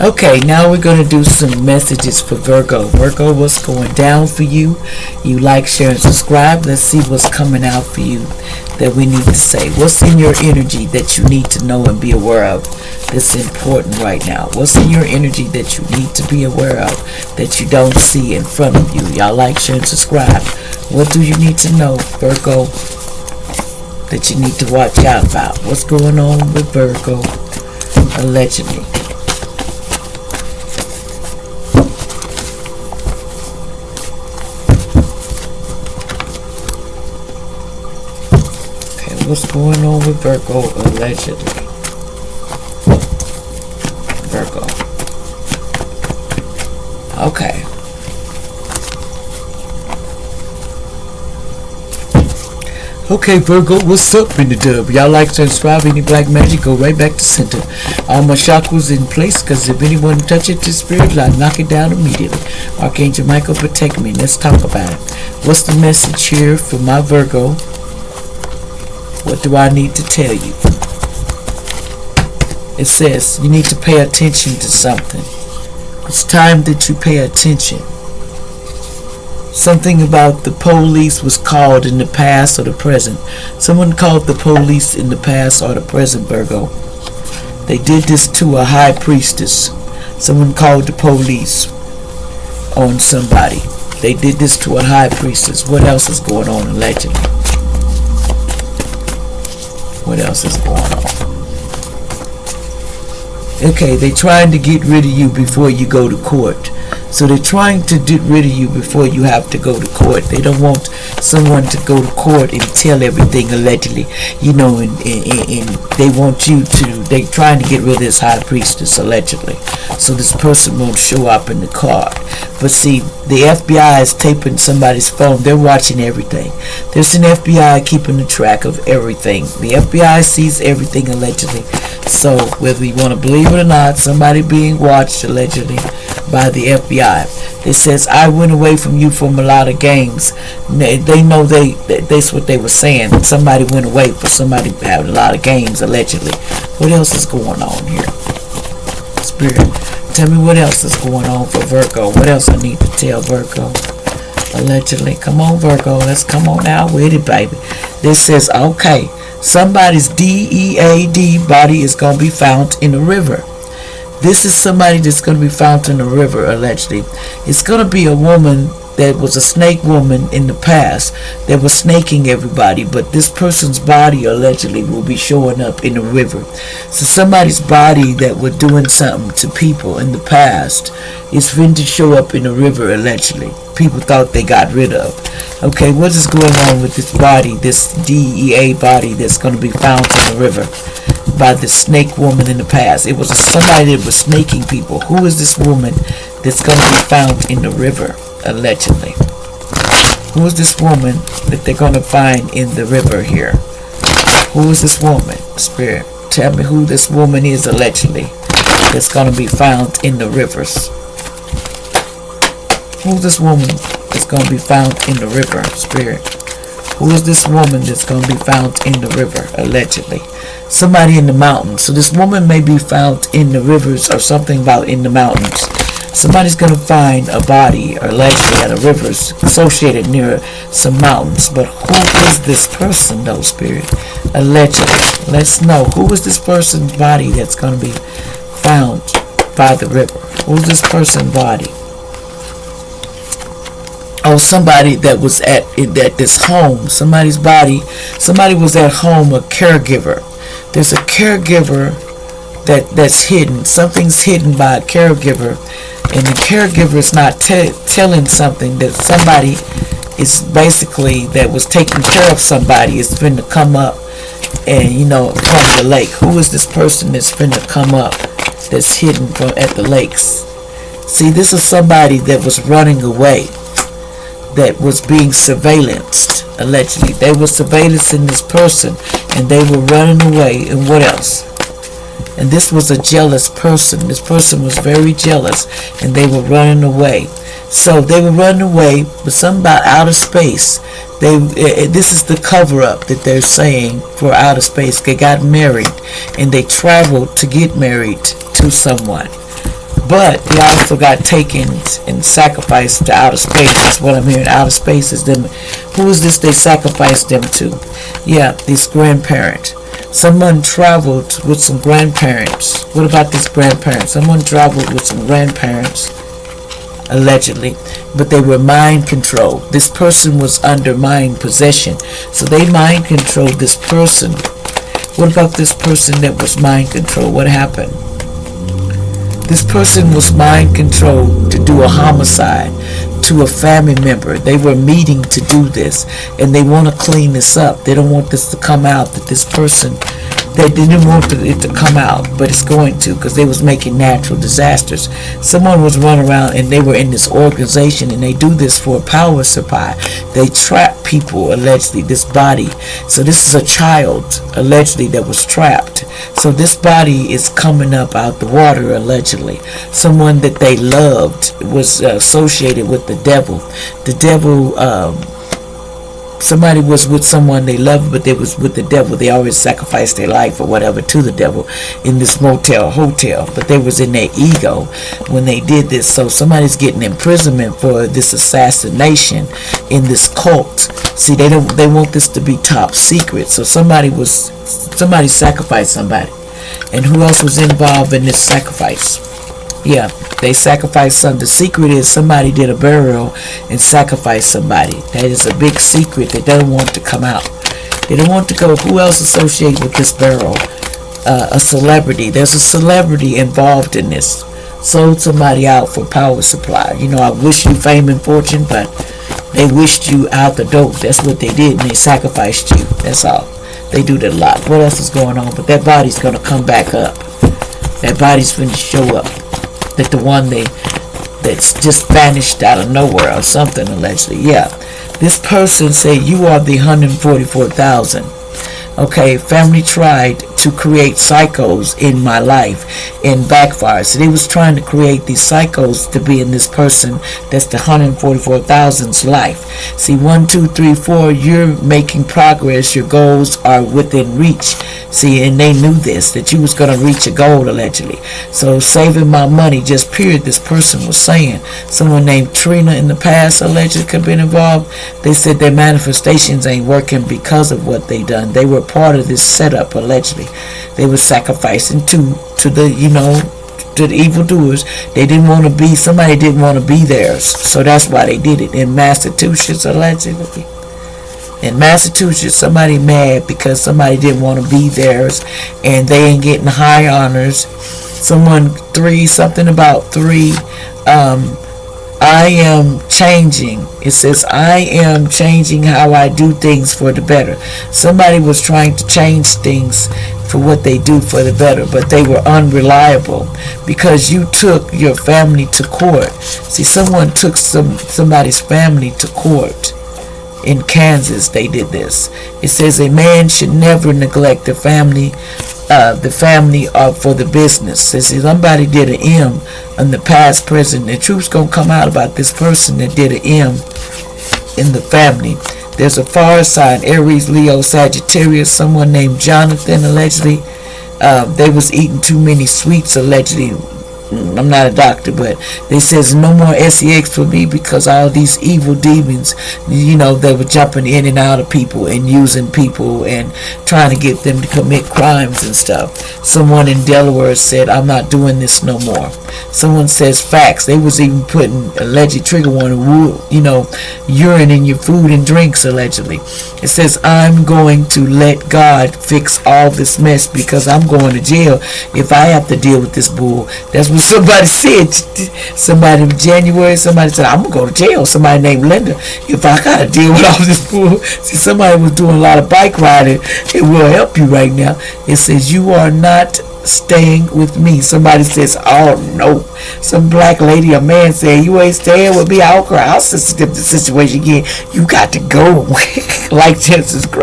Okay, now we're going to do some messages for Virgo. Virgo, what's going down for you? You like, share, and subscribe. Let's see what's coming out for you that we need to say. What's in your energy that you need to know and be aware of that's important right now? What's in your energy that you need to be aware of that you don't see in front of you? Y'all like, share, and subscribe. What do you need to know, Virgo, that you need to watch out about? What's going on with Virgo, allegedly? What's going on with Virgo, allegedly? Virgo. Okay. Okay, Virgo, what's up in the dub? Y'all like to subscribe? Any black magic, go right back to center. All my chakras in place, because if anyone touches the spirit, I knock it down immediately. Archangel Michael, protect me. Let's talk about it. What's the message here for my Virgo? What do I need to tell you? It says you need to pay attention to something. It's time that you pay attention. Something about the police was called in the past or the present. Someone called the police in the past or the present, Virgo. They did this to a high priestess. Someone called the police on somebody. They did this to a high priestess. What else is going on, allegedly? What else is going on? Okay, they're trying to get rid of you before you go to court. So they're trying to get rid of you before you have to go to court. They don't want someone to go to court and tell everything, allegedly. You know, and they want you to, they're trying to get rid of this high priestess, allegedly. So this person won't show up in the card. But see, the FBI is taping somebody's phone. They're watching everything. There's an FBI keeping the track of everything. The FBI sees everything, allegedly. So whether you want to believe it or not, somebody being watched, allegedly, by the FBI. It says, I went away from you from a lot of games. They know that's what they were saying. Somebody went away for somebody having a lot of games, allegedly. What else is going on here? Spirit, tell me what else is going on for Virgo. What else I need to tell Virgo? Allegedly. Come on, Virgo. Let's come on out with it, baby. This says, okay, somebody's DEAD body is going to be found in a river. This is somebody that's going to be found in a river, allegedly. It's going to be a woman that was a snake woman in the past that was snaking everybody, but this person's body, allegedly, will be showing up in the river. So somebody's body that was doing something to people in the past is going to show up in the river, allegedly. People thought they got rid of. Okay, what is going on with this body, this DEA body that's going to be found in the river by the snake woman in the past? It was somebody that was snaking people. Who is this woman that's going to be found in the river, allegedly? Who is this woman that they're going to find in the river here? Who is this woman? Spirit, tell me who this woman is, allegedly, that's going to be found in the rivers. Who is this woman that's going to be found in the river, Spirit? Who is this woman that's going to be found in the river, allegedly? Somebody in the mountains. So this woman may be found in the rivers or something about in the mountains. Somebody's going to find a body or allegedly at a river associated near some mountains. But who is this person, though, Spirit? Allegedly. Let's know. Who is this person's body that's going to be found by the river? Who is this person's body? Oh, somebody that was at this home. Somebody's body. Somebody was at home, a caregiver. There's a caregiver that's hidden. Something's hidden by a caregiver. And the caregiver is not telling something that somebody is basically that was taking care of somebody is going to come up and, you know, come to the lake. Who is this person that's going to come up that's hidden at the lakes? See, this is somebody that was running away, that was being surveillanced, allegedly. They were surveillancing this person, and they were running away, and what else? And this was a jealous person. This person was very jealous, and they were running away. So they were running away, but something about outer space. This is the cover-up that they're saying for outer space. They got married, and they traveled to get married to someone. But they also got taken and sacrificed to outer space. That's what I'm hearing. Outer space is them. Who is this they sacrificed them to? Yeah, this grandparent. Someone traveled with some grandparents. What about this grandparent? Someone traveled with some grandparents, allegedly, but they were mind controlled. This person was under mind possession. So they mind controlled this person. What about this person that was mind controlled? What happened? This person was mind controlled to do a homicide to a family member. They were meeting to do this, and they want to clean this up. They don't want this to come out that this person, they didn't want it to come out, but it's going to, because they was making natural disasters. Someone was running around and they were in this organization, and they do this for a power supply. They trap people, allegedly, this body. So this is a child, allegedly, that was trapped. So this body is coming up out the water, allegedly. Someone that they loved was associated with the devil. The devil, somebody was with someone they loved, but they was with the devil. They always sacrificed their life or whatever to the devil in this hotel, but they was in their ego when they did this. So somebody's getting imprisonment for this assassination in this cult. See, they want this to be top secret. So somebody sacrificed somebody. And who else was involved in this sacrifice? Yeah, they sacrificed some. The secret is somebody did a burial and sacrificed somebody. That is a big secret that they don't want to come out. They don't want to go. Who else associated with this burial? A celebrity. There's a celebrity involved in this. Sold somebody out for power supply. You know, I wish you fame and fortune, but they wished you out the door. That's what they did, and they sacrificed you. That's all. They do that a lot. What else is going on? But that body's going to come back up. That body's going to show up. That the one that's just vanished out of nowhere or something, allegedly. Yeah. This person said, you are the 144,000. Okay, family tried to create psychos in my life and backfired. So they was trying to create these psychos to be in this person that's the 144,000's life. See, 1, 2, 3, 4, you're making progress. Your goals are within reach. See, and they knew this, that you was going to reach a goal, allegedly. So saving my money, just period, this person was saying. Someone named Trina in the past, allegedly, could have been involved. They said their manifestations ain't working because of what they done. They were part of this setup, allegedly. They were sacrificing to the, to the evildoers. They didn't want to be, somebody didn't want to be theirs. So that's why they did it. In Massachusetts, allegedly. In Massachusetts, somebody mad because somebody didn't want to be theirs, and they ain't getting high honors. Someone something about 3, I am changing. It says, I am changing how I do things for the better. Somebody was trying to change things for what they do for the better, but they were unreliable because you took your family to court. See, someone took somebody's family to court. In Kansas, they did this. It says a man should never neglect the family for the business. It says somebody did an M on the past, present. The truth's gonna come out about this person that did an M in the family. There's a fire sign, Aries, Leo, Sagittarius. Someone named Jonathan, allegedly. They was eating too many sweets, allegedly. I'm not a doctor, but they says no more sex for me because all these evil demons, they were jumping in and out of people and using people and trying to get them to commit crimes and stuff. Someone in Delaware said, I'm not doing this no more. Someone says facts. They was even putting alleged trigger warning, urine in your food and drinks, allegedly. It says, I'm going to let God fix all this mess because I'm going to jail if I have to deal with this bull. That's what somebody said. Somebody in January, somebody said, I'm going to go to jail. Somebody named Linda, if I got to deal with all this bull. See, somebody was doing a lot of bike riding. It will help you right now. It says, you are not staying with me. Somebody says, oh no. Some black lady or man said, you ain't staying with me. I'll cry. How sensitive the situation get. You got to go. Like Genesis Christ.